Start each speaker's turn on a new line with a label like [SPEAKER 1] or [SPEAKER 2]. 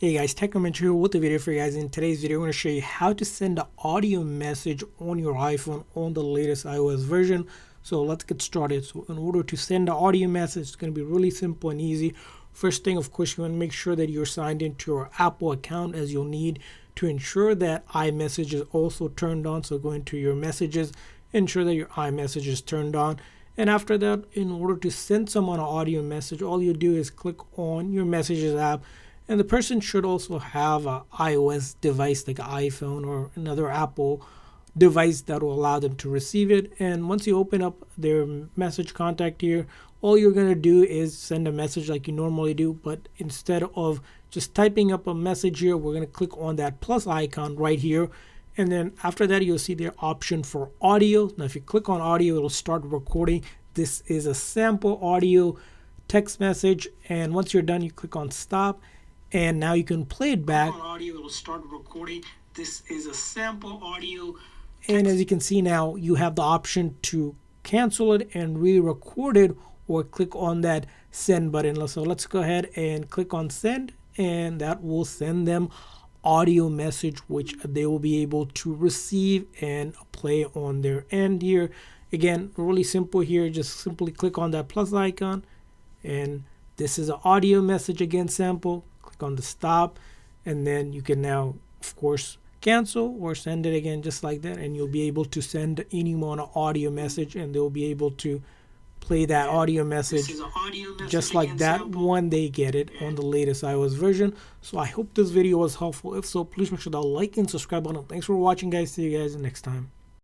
[SPEAKER 1] Hey guys, Technomentary here with a video for you guys. In today's video, I'm going to show you how to send an audio message on your iPhone on the latest iOS version. So let's get started. So in order to send an audio message, it's going to be really simple and easy. First thing, of course, you want to make sure that you're signed into your Apple account, as you'll need to ensure that iMessage is also turned on. So go into your messages, ensure that your iMessage is turned on. And after that, in order to send someone an audio message, all you do is click on your Messages app. And the person should also have an iOS device like an iPhone or another Apple device that will allow them to receive it. And once you open up their message contact here, all you're going to do is send a message like you normally do. But instead of just typing up a message here, we're going to click on that plus icon right here. And then after that, you'll see the option for audio. Now, if you click on audio, it'll start recording. This is a sample audio text message. And once you're done, you click on stop. And now you can play it back. On audio, it'll start recording. This is a sample audio. And as you can see now, you have the option to cancel it and re-record it, or click on that send button. So let's go ahead and click on send, and that will send them audio message, which they will be able to receive and play on their end here. Again, really simple here. Just simply click on that plus icon, and this is an audio message again sample. Click on the stop, and then you can now, of course, cancel or send it again just like that, and you'll be able to send anyone an audio message, and they'll be able to play that audio message just like that when they get it on the latest iOS version. So I hope this video was helpful. If so, please make sure to like and subscribe button. Thanks for watching, guys. See you guys next time.